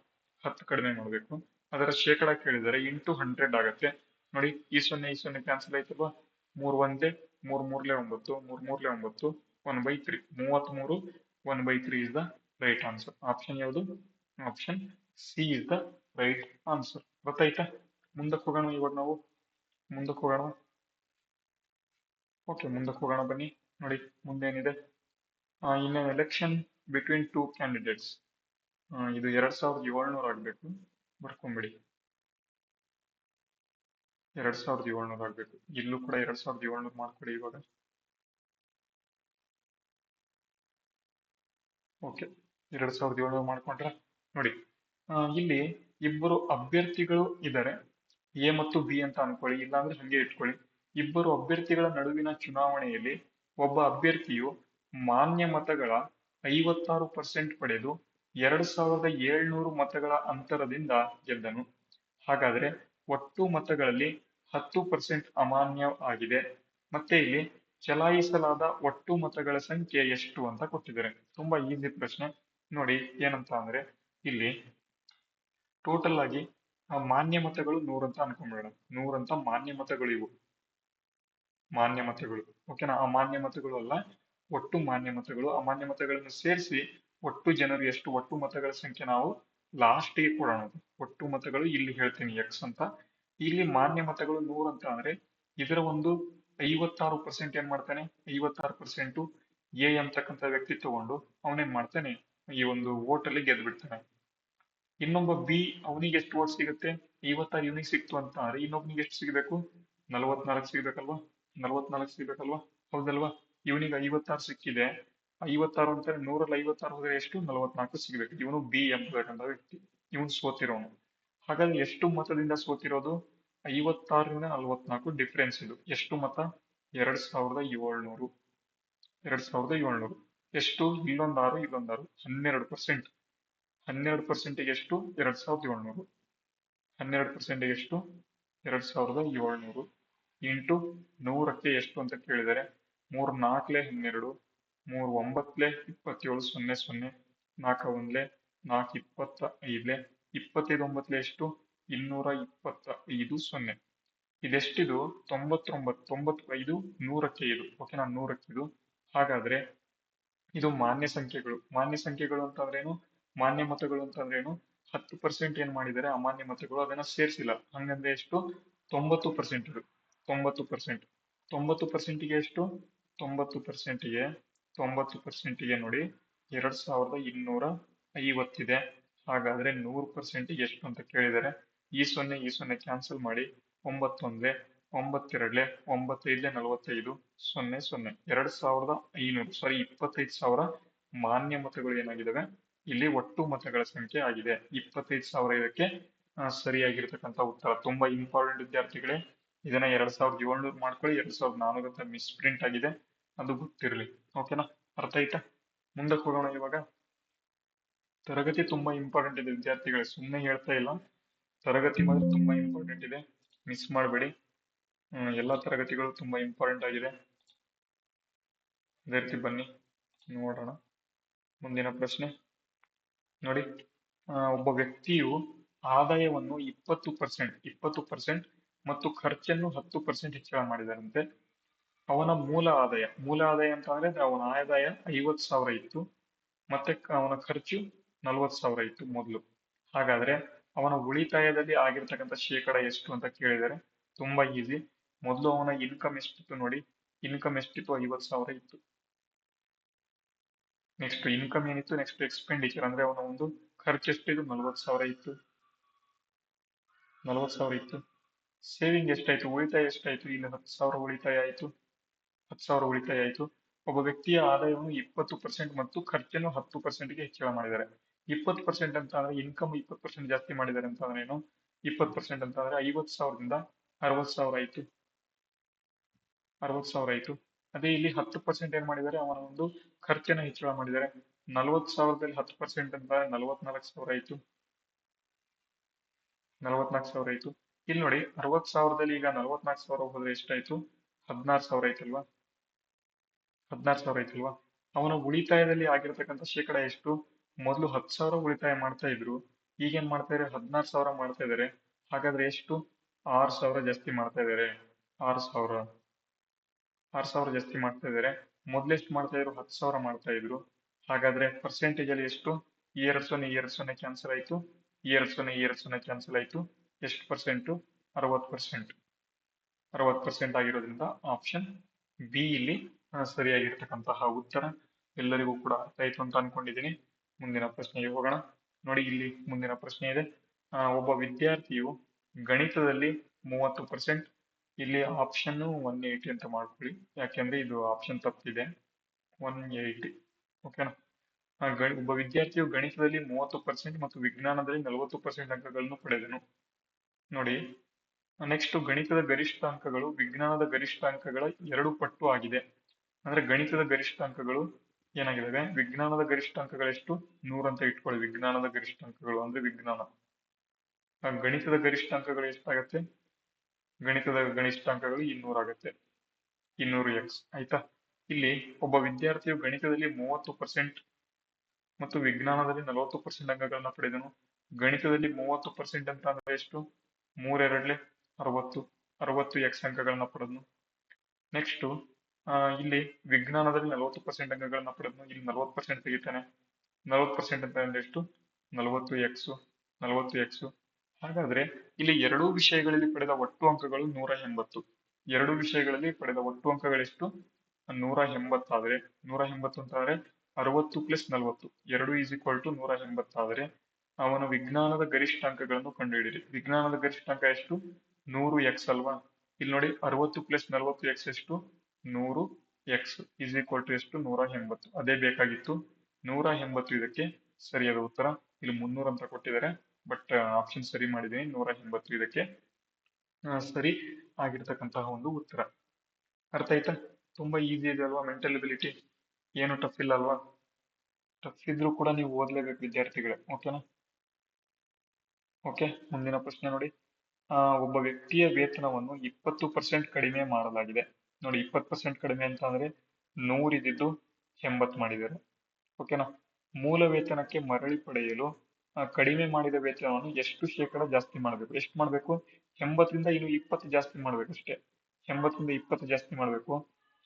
10 ಕಡಿಮೆ ಮಾಡಬೇಕು. ಅದರ ಶೇಕಡ ಕೇಳಿದರೆ ಇಂಟು 100 ಆಗುತ್ತೆ. ನೋಡಿ ಈ 0 ಕ್ಯಾನ್ಸಲ್ ಆಯ್ತಲ್ವಾ. 3 ಒಂದೇ, 3 ಮೂರ್ಲೆ 9, 3 ಮೂರ್ಲೆ 9, 1/3. 33 1/3 is the right answer. Option ಯಾವುದು, option C is the right answer. ಗೊತ್ತಾಯ್ತಾ. ಮುಂದಕ್ಕೆ ಹೋಗೋಣ. ಇವಾಗ ನಾವು ಮುಂದಕ್ಕೆ ಹೋಗೋಣ. ಓಕೆ, ಮುಂದಕ್ಕೆ ಹೋಗೋಣ ಬನ್ನಿ. ನೋಡಿ ಮುಂದೆ ಏನಿದೆ, ಇನ್ ಎಲೆಕ್ಷನ್ ಬಿಟ್ವೀನ್ 2 ಕ್ಯಾಂಡಿಡೇಟ್ಸ್. ಇದು 2700 ಆಗ್ಬೇಕು, ಬರ್ಕೊಂಬಿಡಿ. 2700 ಆಗ್ಬೇಕು. ಇಲ್ಲೂ ಕೂಡ 2700 ಮಾಡ್ಕೊಡಿ ಇವಾಗ. ಓಕೆ, 2700 ಮಾಡ್ಕೊಂಡ್ರೆ ನೋಡಿ, ಇಲ್ಲಿ ಇಬ್ಬರು ಅಭ್ಯರ್ಥಿಗಳು ಇದ್ದಾರೆ, ಎ ಮತ್ತು ಬಿ ಅಂತ ಅನ್ಕೊಳ್ಳಿ, ಇಲ್ಲಾಂದ್ರೆ ಹಂಗೆ ಇಟ್ಕೊಳ್ಳಿ. ಇಬ್ಬರು ಅಭ್ಯರ್ಥಿಗಳ ನಡುವಿನ ಚುನಾವಣೆಯಲ್ಲಿ ಒಬ್ಬ ಅಭ್ಯರ್ಥಿಯು ಮಾನ್ಯ ಮತಗಳ 56% ಪಡೆದು 2700 ಮತಗಳ ಅಂತರದಿಂದ ಗೆದ್ದನು. ಹಾಗಾದ್ರೆ ಒಟ್ಟು ಮತಗಳಲ್ಲಿ 10% ಅಮಾನ್ಯ ಆಗಿದೆ. ಮತ್ತೆ ಇಲ್ಲಿ ಚಲಾಯಿಸಲಾದ ಒಟ್ಟು ಮತಗಳ ಸಂಖ್ಯೆ ಎಷ್ಟು ಅಂತ ಕೊಟ್ಟಿದ್ದಾರೆ. ತುಂಬಾ ಈಸಿ ಪ್ರಶ್ನೆ. ನೋಡಿ ಏನಂತ ಅಂದ್ರೆ, ಇಲ್ಲಿ ಟೋಟಲ್ ಆಗಿ ಮಾನ್ಯ ಮತಗಳು 100 ಅಂತ ಅನ್ಕೊಂಡ್ಬೇಡ. 100 ಅಂತ ಮಾನ್ಯ ಮತಗಳು ಇವು, ಮಾನ್ಯ ಮತಗಳು. ಓಕೆನಾ. ಅಮಾನ್ಯ ಮತಗಳು ಅಲ್ಲ, ಒಟ್ಟು ಮಾನ್ಯ ಮತಗಳು. ಅಮಾನ್ಯ ಮತಗಳನ್ನು ಸೇರಿಸಿ ಒಟ್ಟು ಜನರು ಎಷ್ಟು, ಒಟ್ಟು ಮತಗಳ ಸಂಖ್ಯೆ ನಾವು ಲಾಸ್ಟ್ಗೆ ಕೊಡೋಣ. ಒಟ್ಟು ಮತಗಳು ಇಲ್ಲಿ ಹೇಳ್ತೀನಿ ಎಕ್ಸ್ ಅಂತ. ಇಲ್ಲಿ ಮಾನ್ಯ ಮತಗಳು 100 ಅಂತ ಅಂದ್ರೆ ಇದರ ಒಂದು 56% ಏನ್ ಮಾಡ್ತಾನೆ, 56% ಎ ಅಂತಕ್ಕಂಥ ವ್ಯಕ್ತಿ ತಗೊಂಡು ಅವನೇನ್ ಮಾಡ್ತಾನೆ, ಈ ಒಂದು ವೋಟ್ ಅಲ್ಲಿ ಗೆದ್ದು ಬಿಡ್ತಾನೆ. ಇನ್ನೊಬ್ಬ ಬಿ, ಅವನಿಗೆ ಎಷ್ಟು ವೋಟ್ ಸಿಗುತ್ತೆ, 56 ಇವನಿಗೆ ಸಿಕ್ತು ಅಂತ ಅಂದ್ರೆ ಇನ್ನೊಬ್ನಿಗೆ ಎಷ್ಟು ಸಿಗ್ಬೇಕು, 44 ಸಿಗ್ಬೇಕಲ್ವಾ. 44 ಸಿಗ್ಬೇಕಲ್ವಾ, ಹೌದಲ್ವಾ. ಇವನಿಗೆ 56 ಸಿಕ್ಕಿದೆ. 56 ಅಂತಾರೆ 100ರಲ್ಲಿ 56 ಹೋದ್ರೆ ಎಷ್ಟು, 44 ಸಿಗ್ಬೇಕು. ಇವನು ಬಿ ಎಂಬತಕ್ಕಂಥ ವ್ಯಕ್ತಿ, ಇವನು ಸೋತಿರೋನು. ಹಾಗಾದ್ರೆ ಎಷ್ಟು ಮತದಿಂದ ಸೋತಿರೋದು, 56ರಿಂದ 44 ಡಿಫ್ರೆನ್ಸ್. ಇದು ಎಷ್ಟು ಮತ, 2700. 2700 ಎಷ್ಟು, ಇಲ್ಲೊಂದು 6 ಇಲ್ಲೊಂದು 6, 12%. 12% ಎಷ್ಟು, 2700. 12% ಎಷ್ಟು, 2700 ಇಂಟು 100ಕ್ಕೆ ಎಷ್ಟು ಅಂತ ಕೇಳಿದರೆ, 3 4 12, 3 9 27, 0 0, 4 1 4 25, 25 ಎಷ್ಟು, 225 0. ಇದೆಷ್ಟಿದು, 99. 95 100ಕ್ಕೆ ಇದು. ಓಕೆನಾ, 100ಕ್ಕೆ ಇದು. ಹಾಗಾದ್ರೆ ಇದು ಮಾನ್ಯ ಸಂಖ್ಯೆಗಳು. ಮಾನ್ಯ ಸಂಖ್ಯೆಗಳು ಅಂತಂದ್ರೇನು, ಮಾನ್ಯ ಮತಗಳು ಅಂತಂದ್ರೇನು, 10% ಏನ್ ಮಾಡಿದ್ದಾರೆ ಅಮಾನ್ಯ ಮತಗಳು, ಅದನ್ನ ಸೇರಿಸಿಲ್ಲ. ಹಂಗಂದ್ರೆ ಎಷ್ಟು, 90%. ಇದು 90%. 90%ಗೆ ಎಷ್ಟು, 90%ಗೆ 90%ಗೆ ನೋಡಿ 2250 ಇದೆ. ಹಾಗಾದ್ರೆ 100%ಗೆ ಎಷ್ಟು ಅಂತ ಕೇಳಿದರೆ, ಈ 0 ಕ್ಯಾನ್ಸಲ್ ಮಾಡಿ, 9 1 9 2 9 5 45 0 0, 2500, ಸಾರಿ 25,000 ಮಾನ್ಯ ಮತಗಳು ಏನಾಗಿದ್ದಾವೆ, ಇಲ್ಲಿ ಒಟ್ಟು ಮತಗಳ ಸಂಖ್ಯೆ ಆಗಿದೆ. 25,000 ಇದಕ್ಕೆ ಸರಿಯಾಗಿರ್ತಕ್ಕಂಥ ಉತ್ತರ. ತುಂಬಾ ಇಂಪಾರ್ಟೆಂಟ್ ವಿದ್ಯಾರ್ಥಿಗಳೇ, ಇದನ್ನ 2700 ಮಾಡ್ಕೊಳ್ಳಿ. 2400 ಅಂತ ಮಿಸ್ ಪ್ರಿಂಟ್ ಆಗಿದೆ, ಅದು ಗೊತ್ತಿರಲಿ. ಓಕೆನಾ, ಅರ್ಥ ಆಯ್ತಾ. ಮುಂದಕ್ಕೆ ಹೋಗೋಣ. ಇವಾಗ ತರಗತಿ ತುಂಬಾ ಇಂಪಾರ್ಟೆಂಟ್ ಇದೆ ವಿದ್ಯಾರ್ಥಿಗಳೇ, ಸುಮ್ಮನೆ ಹೇಳ್ತಾ ಇಲ್ಲ. ತರಗತಿ ಮಾತ್ರ ತುಂಬಾ ಇಂಪಾರ್ಟೆಂಟ್ ಇದೆ, ಮಿಸ್ ಮಾಡಬೇಡಿ. ಎಲ್ಲಾ ತರಗತಿಗಳು ತುಂಬಾ ಇಂಪಾರ್ಟೆಂಟ್ ಆಗಿದೆ. ಅದೇ ರೀತಿ ಬನ್ನಿ ನೋಡೋಣ ಮುಂದಿನ ಪ್ರಶ್ನೆ ನೋಡಿ. ಒಬ್ಬ ವ್ಯಕ್ತಿಯು ಆದಾಯವನ್ನು 20% ಮತ್ತು ಖರ್ಚನ್ನು 10% ಹೆಚ್ಚಳ ಮಾಡಿದರಂತೆ. ಅವನ ಮೂಲ ಆದಾಯ ಅಂತ ಅಂದ್ರೆ ಅವನ ಆದಾಯ 50,000 ಇತ್ತು, ಮತ್ತೆ ಅವನ ಖರ್ಚು 40,000 ಇತ್ತು ಮೊದಲು. ಹಾಗಾದ್ರೆ ಅವನ ಉಳಿತಾಯದಲ್ಲಿ ಆಗಿರ್ತಕ್ಕಂಥ ಶೇಕಡ ಎಷ್ಟು ಅಂತ ಕೇಳಿದರೆ ತುಂಬಾ ಈಸಿ. ಮೊದಲು ಅವನ ಇನ್ಕಮ್ ಎಷ್ಟಿತ್ತು ನೋಡಿ, ಇನ್ಕಮ್ ಎಷ್ಟಿತ್ತು? 50,000 ಇತ್ತು. ನೆಕ್ಸ್ಟ್ ಇನ್ಕಮ್ ಏನಿತ್ತು, ನೆಕ್ಸ್ಟ್ ಎಕ್ಸ್ಪೆಂಡಿಚರ್ ಅಂದ್ರೆ ಅವನ ಒಂದು ಖರ್ಚು ಎಷ್ಟಿತ್ತು? 40,000 ಇತ್ತು. 40,000 ಇತ್ತು. ಸೇವಿಂಗ್ ಎಷ್ಟಾಯ್ತು? ಉಳಿತಾಯ ಎಷ್ಟಾಯ್ತು? ಇಲ್ಲಿ 10,000 ಉಳಿತಾಯ ಆಯ್ತು. 10,000 ಉಳಿತಾಯ ಆಯ್ತು. ಒಬ್ಬ ವ್ಯಕ್ತಿಯ ಆದಾಯವನ್ನು 20% ಮತ್ತು ಖರ್ಚನ್ನು 10%ಗೆ ಹೆಚ್ಚಳ ಮಾಡಿದ್ದಾರೆ. 20% ಅಂತ ಅಂದ್ರೆ ಇನ್ಕಮ್ 20% ಜಾಸ್ತಿ ಮಾಡಿದ್ದಾರೆ ಅಂತ ಅಂದ್ರೆ ಏನು? 20% ಅಂತ ಅಂದ್ರೆ 50,000ದಿಂದ 60,000 ಆಯ್ತು. 60,000 ಆಯ್ತು. ಅದೇ ಇಲ್ಲಿ 10% ಏನ್ ಮಾಡಿದ್ದಾರೆ? ಅವನ ಒಂದು ಖರ್ಚನ್ನ ಹೆಚ್ಚಳ ಮಾಡಿದ್ದಾರೆ. 40,000ದಲ್ಲಿ 10% ಅಂತ 44,000 ಆಯ್ತು. 44,000 ಆಯ್ತು. ಇಲ್ಲಿ ನೋಡಿ 60,000ದಲ್ಲಿ ಈಗ 44,000 ಹೋದ್ರೆ ಎಷ್ಟಾಯ್ತು? 16,000 ಆಯ್ತಲ್ವಾ? 16,000 ಆಯ್ತಲ್ವಾ? ಅವನ ಉಳಿತಾಯದಲ್ಲಿ ಆಗಿರ್ತಕ್ಕಂಥ ಶೇಕಡ ಎಷ್ಟು? ಮೊದಲು 10,000 ಉಳಿತಾಯ ಮಾಡ್ತಾ ಇದ್ರು, ಈಗೇನ್ ಮಾಡ್ತಾ ಇದ್ದಾರೆ? 16,000 ಮಾಡ್ತಾ ಇದ್ದಾರೆ. ಹಾಗಾದ್ರೆ ಎಷ್ಟು? 6,000 ಜಾಸ್ತಿ ಮಾಡ್ತಾ ಇದ್ದಾರೆ. 6,000 ಜಾಸ್ತಿ ಮಾಡ್ತಾ ಇದ್ದಾರೆ. ಮೊದ್ಲೆಷ್ಟು ಮಾಡ್ತಾ ಇದ್ರು? 10,000 ಮಾಡ್ತಾ ಇದ್ರು. ಹಾಗಾದ್ರೆ ಪರ್ಸೆಂಟೇಜ್ ಅಲ್ಲಿ ಎಷ್ಟು? 2 0 ಕ್ಯಾನ್ಸಲ್ ಆಯ್ತು. 2 0 ಕ್ಯಾನ್ಸಲ್ ಆಯ್ತು. ಎಷ್ಟು ಪರ್ಸೆಂಟು? 60%. 60% ಆಗಿರೋದ್ರಿಂದ ಆಪ್ಷನ್ ಬಿ ಇಲ್ಲಿ ಸರಿಯಾಗಿರ್ತಕ್ಕಂತಹ ಉತ್ತರ. ಎಲ್ಲರಿಗೂ ಕೂಡ ಅರ್ಥ ಆಯ್ತು ಅಂತ ಅನ್ಕೊಂಡಿದ್ದೀನಿ. ಮುಂದಿನ ಪ್ರಶ್ನೆಗೆ ಹೋಗೋಣ. ನೋಡಿ, ಇಲ್ಲಿ ಮುಂದಿನ ಪ್ರಶ್ನೆ ಇದೆ. ಒಬ್ಬ ವಿದ್ಯಾರ್ಥಿಯು ಗಣಿತದಲ್ಲಿ 30%, ಇಲ್ಲಿ ಆಪ್ಷನ್ 180 ಅಂತ ಮಾಡ್ಕೊಳ್ಳಿ, ಯಾಕೆಂದ್ರೆ ಇದು ಆಪ್ಷನ್ ತಪ್ಪಿದೆ. 180 ಓಕೆನಾ? ಒಬ್ಬ ವಿದ್ಯಾರ್ಥಿಯು ಗಣಿತದಲ್ಲಿ 30% ಮತ್ತು ವಿಜ್ಞಾನದಲ್ಲಿ 40% ಅಂಕಗಳನ್ನು ಪಡೆದನು. ನೋಡಿ, ನೆಕ್ಸ್ಟ್ ಗಣಿತದ ಗರಿಷ್ಠ ಅಂಕಗಳು ವಿಜ್ಞಾನದ ಗರಿಷ್ಠ ಅಂಕಗಳ 2 ಪಟ್ಟು ಆಗಿದೆ. ಅಂದ್ರೆ ಗಣಿತದ ಗರಿಷ್ಠ ಅಂಕಗಳು ಏನಾಗಿದ್ದಾವೆ? ವಿಜ್ಞಾನದ ಗರಿಷ್ಠ ಅಂಕಗಳೆಷ್ಟು? 100 ಅಂತ ಇಟ್ಕೊಳ್ಳಿ. ವಿಜ್ಞಾನದ ಗರಿಷ್ಠ ಅಂಕಗಳು ಅಂದ್ರೆ ವಿಜ್ಞಾನ. ಗಣಿತದ ಗರಿಷ್ಠ ಅಂಕಗಳು ಎಷ್ಟಾಗತ್ತೆ? ಗಣಿತದ ಗರಿಷ್ಠ ಅಂಕಗಳು 200 ಆಗತ್ತೆ. 200x ಆಯ್ತಾ? ಇಲ್ಲಿ ಒಬ್ಬ ವಿದ್ಯಾರ್ಥಿಯು ಗಣಿತದಲ್ಲಿ 30% ಮತ್ತು ವಿಜ್ಞಾನದಲ್ಲಿ 40% ಅಂಕಗಳನ್ನ ಪಡೆದನು. ಗಣಿತದಲ್ಲಿ 30% ಅಂತ ಅಂದ್ರೆ ಎಷ್ಟು? 3 2 60x ಅಂಕಗಳನ್ನ ಪಡೆದನು. ನೆಕ್ಸ್ಟ್ ಇಲ್ಲಿ ವಿಜ್ಞಾನದಲ್ಲಿ 40% ಅಂಕಗಳನ್ನ ಪಡೆದನು. ಇಲ್ಲಿ 40% ತೆಗಿತಾನೆ. 40% ಅಂತ ಅಂದ್ರೆ ಎಷ್ಟು? 40x. ಹಾಗಾದ್ರೆ ಇಲ್ಲಿ ಎರಡೂ ವಿಷಯಗಳಲ್ಲಿ ಪಡೆದ ಒಟ್ಟು ಅಂಕಗಳು 180. ಎರಡೂ ವಿಷಯಗಳಲ್ಲಿ ಪಡೆದ ಒಟ್ಟು ಅಂಕಗಳೆಷ್ಟು? 180 ಆದ್ರೆ 180 ಅಂತ ಅಂದ್ರೆ 60 + 40 2 = 180 ಆದ್ರೆ ಅವನ ವಿಜ್ಞಾನದ ಗರಿಷ್ಠ ಅಂಕಗಳನ್ನು ಕಂಡುಹಿಡಿಯಿರಿ. ವಿಜ್ಞಾನದ ಗರಿಷ್ಠ ಅಂಕ ಎಷ್ಟು? 100x ಅಲ್ವಾ? ಇಲ್ಲಿ ನೋಡಿ 60 + 40x ಎಷ್ಟು? 100x = ಎಷ್ಟು? 180. ಅದೇ ಬೇಕಾಗಿತ್ತು. 180 ಇದಕ್ಕೆ ಸರಿಯಾದ ಉತ್ತರ. ಇಲ್ಲಿ 300 ಅಂತ ಕೊಟ್ಟಿದ್ದಾರೆ, ಬಟ್ ಆಪ್ಷನ್ ಸರಿ ಮಾಡಿದ್ದೀನಿ. 180 ಇದಕ್ಕೆ ಸರಿ ಆಗಿರ್ತಕ್ಕಂತಹ ಒಂದು ಉತ್ತರ. ಅರ್ಥ ಆಯ್ತಾ? ತುಂಬಾ ಈಸಿ ಇದೆ ಅಲ್ವಾ? ಮೆಂಟಲ್ ಎಬಿಲಿಟಿ ಏನು ಟಫ್ ಇಲ್ಲ ಅಲ್ವಾ? ಟಫ್ ಇದ್ರೂ ಕೂಡ ನೀವು ಓದ್ಲೇಬೇಕು ವಿದ್ಯಾರ್ಥಿಗಳೇ. ಓಕೆನಾ? ಓಕೆ, ಮುಂದಿನ ಪ್ರಶ್ನೆ ನೋಡಿ. ಒಬ್ಬ ವ್ಯಕ್ತಿಯ ವೇತನವನ್ನು 20% ಕಡಿಮೆ ಮಾಡಲಾಗಿದೆ. ನೋಡಿ, 20% ಕಡಿಮೆ ಅಂತ ಅಂದ್ರೆ 100 ಇದ್ದಿದ್ದು 80 ಮಾಡಿದ್ದಾರೆ. ಓಕೆನಾ? ಮೂಲ ವೇತನಕ್ಕೆ ಮರಳಿ ಪಡೆಯಲು ಕಡಿಮೆ ಮಾಡಿದ ವೇತನವನ್ನು ಎಷ್ಟು ಶೇಕಡ ಜಾಸ್ತಿ ಮಾಡಬೇಕು? ಎಷ್ಟು ಮಾಡಬೇಕು? 80ರಿಂದ ಇನ್ನು 20 ಜಾಸ್ತಿ ಮಾಡ್ಬೇಕಷ್ಟೇ. 80ರಿಂದ 20 ಜಾಸ್ತಿ ಮಾಡಬೇಕು.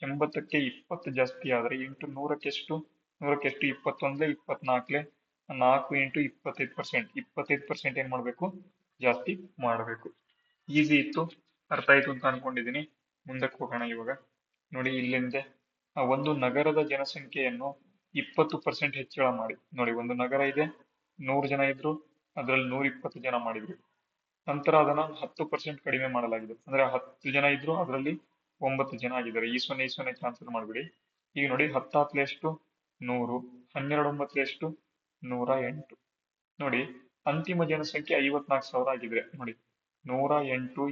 80ಕ್ಕೆ 20 ಜಾಸ್ತಿ ಆದ್ರೆ ಇಂಟು 100ಕ್ಕೆ ಎಷ್ಟು? 100ಕ್ಕೆ ಎಷ್ಟು? 21 24 4 ಇಂಟು 25%. 25% ಏನ್ ಮಾಡ್ಬೇಕು? ಜಾಸ್ತಿ ಮಾಡಬೇಕು. ಈಸಿ ಇತ್ತು, ಅರ್ಥ ಆಯ್ತು ಅಂತ ಅನ್ಕೊಂಡಿದೀನಿ. ಮುಂದಕ್ಕೆ ಹೋಗೋಣ ಇವಾಗ. ನೋಡಿ, ಇಲ್ಲಿಂದ ಒಂದು ನಗರದ ಜನಸಂಖ್ಯೆಯನ್ನು 20% ಹೆಚ್ಚಳ ಮಾಡಿ. ನೋಡಿ, ಒಂದು ನಗರ ಇದೆ, 100 ಜನ ಇದ್ರು, ಅದ್ರಲ್ಲಿ 120 ಜನ ಮಾಡಿದ್ರು. ನಂತರ ಅದನ್ನ 10% ಕಡಿಮೆ ಮಾಡಲಾಗಿದೆ. ಅಂದ್ರೆ 10 ಜನ ಇದ್ರು, ಅದರಲ್ಲಿ 9 ಜನ ಆಗಿದ್ದಾರೆ. ಈ 0 ಕ್ಯಾನ್ಸಲ್ ಮಾಡ್ಬಿಡಿ. ಈಗ ನೋಡಿ, 10 ಎಷ್ಟು? 100. 12 9 ಎಷ್ಟು? 108. ನೋಡಿ, ಅಂತಿಮ ಜನಸಂಖ್ಯೆ 54,000 ಆಗಿದ್ರೆ, ನೋಡಿ 108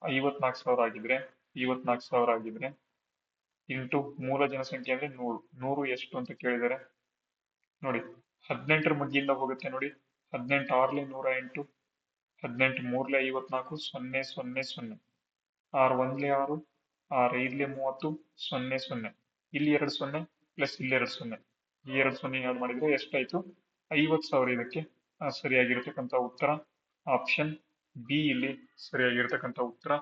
54,000 ಆಗಿದ್ರೆ 54,000 ಆಗಿದ್ರೆ ಇಂಟು ಮೂಲ ಜನಸಂಖ್ಯೆ ಅಂದ್ರೆ 100. 100 ಎಷ್ಟು ಅಂತ ಕೇಳಿದರೆ ನೋಡಿ, 18ರ ಮಗ್ಗಿಯಿಂದ ಹೋಗುತ್ತೆ. ನೋಡಿ, 18 6 108, 18 3 54, 0 0 0, 6 1 6, 6 5 30, 0 0. ಇಲ್ಲಿ 2 0 ಪ್ಲಸ್ ಇಲ್ಲಿ 2 0, ಈ 2 0 ಆಡ್ ಮಾಡಿದ್ರೆ ಎಷ್ಟಾಯ್ತು? 50,000 ಇದಕ್ಕೆ ಸರಿಯಾಗಿರ್ತಕ್ಕಂಥ ಉತ್ತರ ಆಪ್ಷನ್ ಬಿ ಇಲ್ಲಿ ಸರಿಯಾಗಿರ್ತಕ್ಕಂಥ ಉತ್ತರ.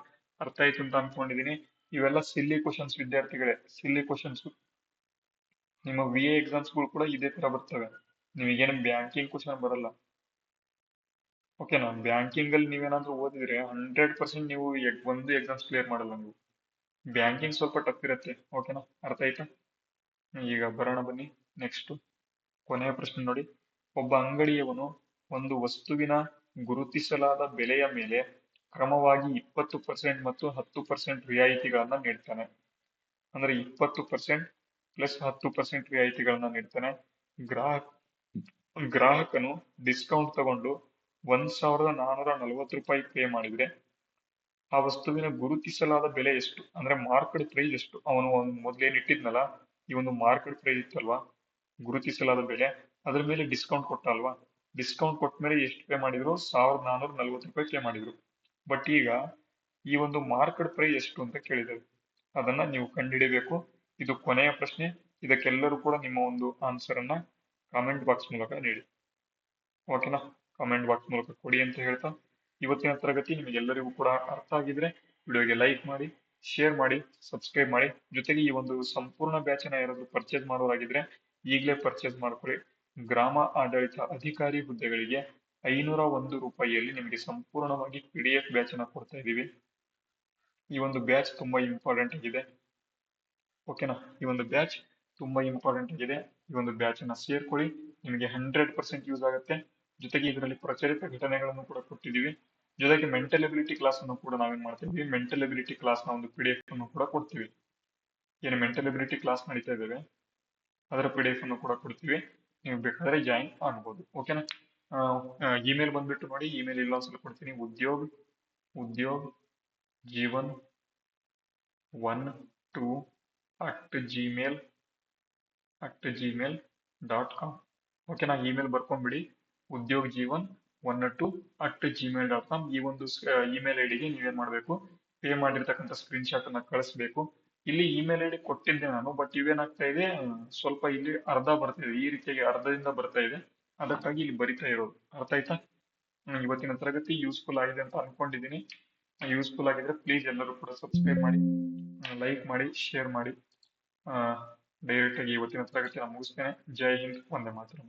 ಅರ್ಥ ಆಯ್ತು ಅಂತ ಅನ್ಕೊಂಡಿದೀನಿ. ಇವೆಲ್ಲ ಸಿಲ್ಲಿ ಕ್ವಶನ್ಸ್ ವಿದ್ಯಾರ್ಥಿಗಳೇ, ಸಿಲ್ಲಿ ಕ್ವಶನ್ಸ್. ನಿಮ್ಮ VA ಎಕ್ಸಾಮ್ಸ್ಗಳು ಕೂಡ ಇದೇ ತರ ಬರ್ತವೆ, ನಿಮಗೇನು ಬ್ಯಾಂಕಿಂಗ್ ಕ್ವಶನ್ ಬರಲ್ಲ. ಓಕೆನಾ? ಬ್ಯಾಂಕಿಂಗ್ ಅಲ್ಲಿ ನೀವೇನಾದ್ರೂ ಓದಿದ್ರೆ 100% ನೀವು ಒಂದು ಎಕ್ಸಾಮ್ಸ್ ಕ್ಲಿಯರ್ ಮಾಡಲ್ಲ ನೀವು. ಬ್ಯಾಂಕಿಂಗ್ ಸ್ವಲ್ಪ ಟಫ್ ಇರುತ್ತೆ. ಓಕೆನಾ? ಅರ್ಥ ಆಯ್ತಾ? ಈಗ ಬರೋಣ ಬನ್ನಿ ನೆಕ್ಸ್ಟ್ ಕೊನೆಯ ಪ್ರಶ್ನೆ ನೋಡಿ. ಒಬ್ಬ ಅಂಗಡಿಯವನು ಒಂದು ವಸ್ತುವಿನ ಗುರುತಿಸಲಾದ ಬೆಲೆಯ ಮೇಲೆ ಕ್ರಮವಾಗಿ 20% ಮತ್ತು 10% ರಿಯಾಯಿತಿಗಳನ್ನ ನೀಡ್ತಾನೆ. ಅಂದ್ರೆ 20% ಪ್ಲಸ್ 10% ರಿಯಾಯಿತಿಗಳನ್ನ ನೀಡ್ತಾನೆ. ಗ್ರಾಹಕನು ಡಿಸ್ಕೌಂಟ್ ತಗೊಂಡು 1,440 ರೂಪಾಯಿ ಪೇ ಮಾಡಿದ್ರೆ ಆ ವಸ್ತುವಿನ ಗುರುತಿಸಲಾದ ಬೆಲೆ ಎಷ್ಟು? ಅಂದ್ರೆ ಮಾರ್ಕೆಟ್ ಪ್ರೈಸ್ ಎಷ್ಟು? ಅವನು ಮೊದ್ಲೇನ್ ಇಟ್ಟಿದ್ನಲ್ಲ, ಈ ಒಂದು ಮಾರ್ಕೆಟ್ ಪ್ರೈಸ್ ಇತ್ತಲ್ವಾ, ಗುರುತಿಸಲಾದ ಬೆಲೆ, ಅದ್ರ ಮೇಲೆ ಡಿಸ್ಕೌಂಟ್ ಕೊಟ್ಟ ಅಲ್ವಾ, ಡಿಸ್ಕೌಂಟ್ ಕೊಟ್ಟ ಮೇಲೆ ಎಷ್ಟು ಪೇ ಮಾಡಿದ್ರು? 1,440 ರೂಪಾಯಿ ಪೇ ಮಾಡಿದ್ರು. ಬಟ್ ಈಗ ಈ ಒಂದು ಮಾರ್ಕೆಟ್ ಪ್ರೈಸ್ ಎಷ್ಟು ಅಂತ ಕೇಳಿದ್ದಾರೆ, ಅದನ್ನ ನೀವು ಕಂಡುಹಿಡಿಬೇಕು. ಇದು ಕೊನೆಯ ಪ್ರಶ್ನೆ. ಇದಕ್ಕೆಲ್ಲರೂ ಕೂಡ ನಿಮ್ಮ ಒಂದು ಆನ್ಸರ್ ಅನ್ನ ಕಾಮೆಂಟ್ ಬಾಕ್ಸ್ ಮೂಲಕ ನೀಡಿ. ಓಕೆನಾ? ಕಾಮೆಂಟ್ ಬಾಕ್ಸ್ ಮೂಲಕ ಕೊಡಿ ಅಂತ ಹೇಳ್ತಾ, ಇವತ್ತಿನ ತರಗತಿ ನಿಮಗೆಲ್ಲರಿಗೂ ಕೂಡ ಅರ್ಥ ಆಗಿದ್ರೆ ವಿಡಿಯೋಗೆ ಲೈಕ್ ಮಾಡಿ, ಶೇರ್ ಮಾಡಿ, ಸಬ್ಸ್ಕ್ರೈಬ್ ಮಾಡಿ. ಜೊತೆಗೆ ಈ ಒಂದು ಸಂಪೂರ್ಣ ಬ್ಯಾಚ್ ಅನ್ನ ಯಾರಾದ್ರೂ ಪರ್ಚೇಸ್ ಮಾಡೋರಾಗಿದ್ರೆ ಈಗಲೇ ಪರ್ಚೇಸ್ ಮಾಡ್ಕೊಳ್ಳಿ. ಗ್ರಾಮ ಆಡಳಿತ ಅಧಿಕಾರಿ ಹುದ್ದೆಗಳಿಗೆ 501 ರೂಪಾಯಿಯಲ್ಲಿ ನಿಮಗೆ ಸಂಪೂರ್ಣವಾಗಿ PDF ಬ್ಯಾಚ್ ಅನ್ನ ಕೊಡ್ತಾ ಇದೀವಿ. ಈ ಒಂದು ಬ್ಯಾಚ್ ತುಂಬಾ ಇಂಪಾರ್ಟೆಂಟ್ ಆಗಿದೆ. ಓಕೆನಾ? ಈ ಒಂದು ಬ್ಯಾಚ್ ತುಂಬಾ ಇಂಪಾರ್ಟೆಂಟ್ ಆಗಿದೆ. ಈ ಒಂದು ಬ್ಯಾಚ್ ಅನ್ನ ಸೇರ್ಕೊಳ್ಳಿ, ನಿಮಗೆ 100% ಯೂಸ್ ಆಗುತ್ತೆ. ಜೊತೆಗೆ ಇದರಲ್ಲಿ ಪ್ರಚಲಿತ ಘಟನೆಗಳನ್ನು ಕೂಡ ಕೊಟ್ಟಿದ್ದೀವಿ. ಜೊತೆಗೆ ಮೆಂಟಲ್ ಎಬಿಲಿಟಿ ಕ್ಲಾಸ್ ಅನ್ನು ಕೂಡ ನಾವೇನ್ ಮಾಡ್ತಾ ಇದೀವಿ, ಮೆಂಟಲ್ ಎಬಿಲಿಟಿ ಕ್ಲಾಸ್ ನ ಒಂದು PDF ಅನ್ನು ಕೂಡ ಕೊಡ್ತೀವಿ. ಏನು ಮೆಂಟಲ್ ಎಬಿಲಿಟಿ ಕ್ಲಾಸ್ ನಡೀತಾ ಇದ್ದೇವೆ ಅದರ PDF ಅನ್ನು ಕೂಡ ಕೊಡ್ತೀವಿ, ನೀವು ಬೇಕಾದ್ರೆ ಜಾಯಿನ್ ಆಗ್ಬೋದು. ಓಕೆನಾ? ಇಮೇಲ್ ಬಂದ್ಬಿಟ್ಟು ನೋಡಿ, ಇಮೇಲ್ ಇಲ್ಲೊಂದ್ಸಲ ಕೊಡ್ತೀನಿ, ಉದ್ಯೋಗ್ ಜೀವನ್ 12@gmail.com. ಓಕೆನಾ? ಇಮೇಲ್ ಬರ್ಕೊಂಡ್ಬಿಡಿ, ಉದ್ಯೋಗ್ ಜೀವನ್ 12@gmail.com. ಈ ಒಂದು ಇಮೇಲ್ ಐಡಿಗೆ ನೀವೇನ್ ಮಾಡ್ಬೇಕು, ಪೇ ಮಾಡಿರ್ತಕ್ಕಂಥ ಸ್ಕ್ರೀನ್ ಶಾಟ್ ಅನ್ನ ಕಳಿಸ್ಬೇಕು. ಇಲ್ಲಿ ಇಮೇಲ್ ಐಡಿ ಕೊಟ್ಟಿದ್ದೆ ನಾನು, ಬಟ್ ಇವೇನಾಗ್ತಾ ಇದೆ, ಸ್ವಲ್ಪ ಇಲ್ಲಿ ಅರ್ಧ ಬರ್ತಾ ಇದೆ, ಈ ರೀತಿಯಾಗಿ ಅರ್ಧದಿಂದ ಬರ್ತಾ ಇದೆ, ಅದಕ್ಕಾಗಿ ಇಲ್ಲಿ ಬರಿತಾ ಇರೋದು. ಅರ್ಥ ಆಯ್ತಾ? ಇವತ್ತಿನ ತರಗತಿ ಯೂಸ್ಫುಲ್ ಆಗಿದೆ ಅಂತ ಅನ್ಕೊಂಡಿದ್ದೀನಿ. ಯೂಸ್ಫುಲ್ ಆಗಿದ್ರೆ ಪ್ಲೀಸ್ ಎಲ್ಲರೂ ಕೂಡ ಸಬ್ಸ್ಕ್ರೈಬ್ ಮಾಡಿ, ಲೈಕ್ ಮಾಡಿ, ಶೇರ್ ಮಾಡಿ. ಡೈರೆಕ್ಟ್ ಆಗಿ ಇವತ್ತಿನ ತರಗತಿನ ಮುಗಿಸ್ತೇನೆ. ಜೈ ಹಿಂದ್, ವಂದೇ ಮಾತರಂ.